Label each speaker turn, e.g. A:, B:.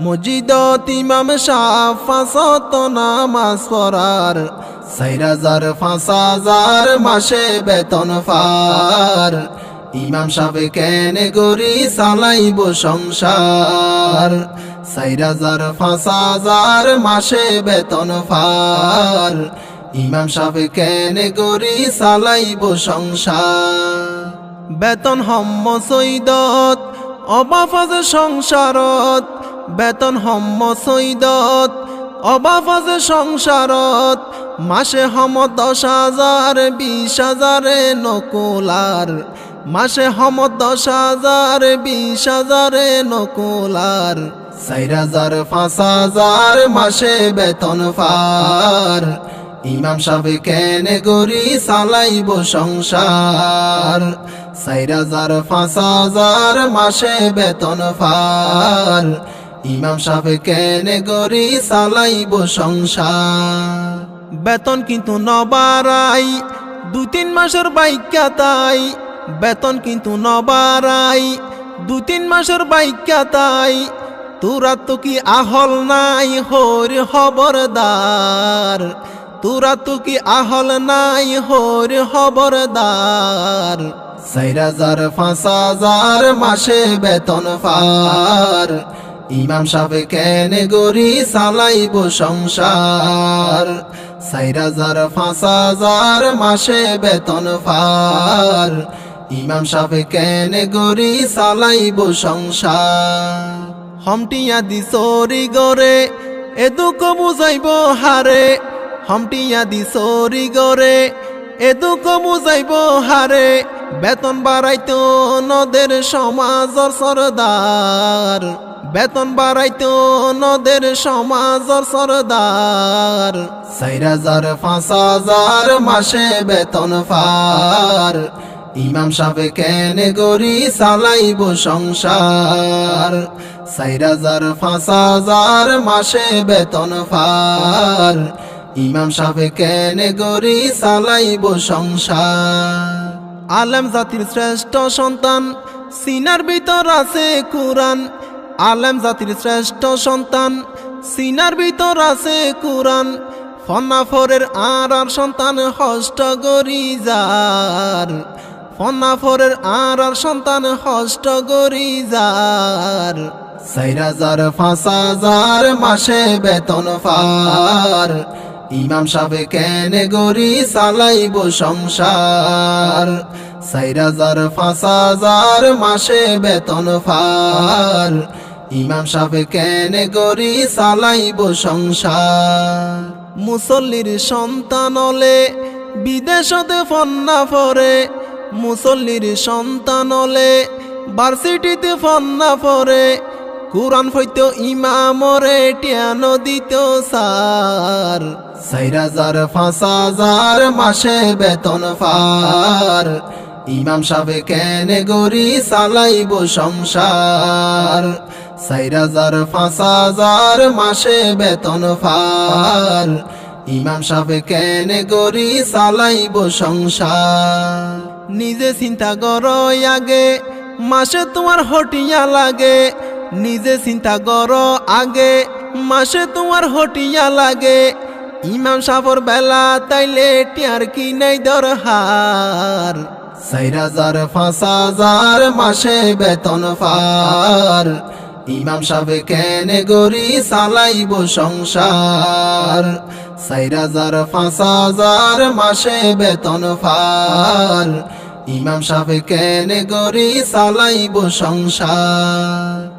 A: মসজিদত ইমাম সাহেব ফাঁসত নামাজ পড়ার ৪,০০০ মাসে বেতন পার ইমাম সাহেব কেনে গরি চালাইব সংসার ৪,০০০ মাসে বেতন পার ইমাম সাহেব কেনে গরি চালাইব সংসার বেতন হম্ম সৈদত অবাফাজ সংসারত বেতন হম্ম সৈদত অবাফাজ সংসারত মাসে হম ১০,০০০ ২০,০০০ নকুলার মাসে হম ১০,০০০ ২০,০০০ নকুলার ৪,০০০ মাসে বেতন পার ইমাম সাহেব কেনে গরি চালাইব সংসার ৪,০০০ মাসে বেতন পার ইমাম সাহেব কেনে গরি চালাইব সংসার বেতন কিন্তু নবারাই ২-৩ মাসের বাইক্যা তাই বেতন কিন্তু নবারাই ২-৩ মাসের বাইক্যা তাই তোরা তো কি আহল নাই হর খবরদার তোরা তো কি আহল নাই হর খবরদার ৪,০০০ মাসে বেতন পার ইমাম সাহেব কেনে গরি চালাইব সংসার ৪,০০০ মাসে বেতন পার ইমাম সাহেব কেনে গরি চালাইব সংসার হমটিয়া দি চোরি গরে এদুক বুঝাইব হারে হমটিয়া দি চোরি গরে এদুক বুঝাইব হারে বেতন বাড়াইতো নদের সমাজর সরদার বেতন বাড়াইতো নদের সমাজর সরদার ৪,০০০ মাসে বেতন পার ইমাম সাহেব কেনে গরি চালাইব সংসার ৪,০০০ মাসে বেতন পার ইমাম সাহেব কেনে গরি চালাইব সংসার আলেম জাতির শ্রেষ্ঠ সন্তান সিনার ভিতর আছে কুরআন আলেম জাতির শ্রেষ্ঠ সন্তান সিনার ভিতর আছে কুরআন ফনাফরের আর সন্তান হষ্ট গরি যার ফনাফরের আর সন্তান হষ্ট গরি যার ৪,০০০ মাসে বেতন পার ইমাম সাহেব কেনে গরি চালাইব সংসার ৪,০০০ মাসে বেতন পার ইমাম সাহেব কেনে গরি চালাইব সংসার মুসল্লির সন্তান হলে বিদেশতে ফন্না পরে মুসল্লির সন্তান হলে ভার্সিটিতে ফন্না পরে কুরআন ফইত ইমামরে টিয়ান দিত সার ৪,০০০ মাসে বেতন পার ইমাম সাহেব কেনে গরি চালাইব সংসার ৪,০০০ মাসে বেতন পার ইমাম সাহেব কেনে গরি চালাইব সংসার নিজে চিন্তা কর আগে মাসে তোমার হটিয়া লাগে নিজে চিন্তা কর আগে মাসে তোমার হটিয়া লাগে ইমাম সাহেবর বেলা তাইলে টিয়ার কি নাই দরহার ৪,০০০ মাসে বেতন পার ইমাম সাহেব কেনে গরি চালাইব সংসার ৪,০০০ মাসে বেতন পার ইমাম সাহেব কেনে গরি চালাইব সংসার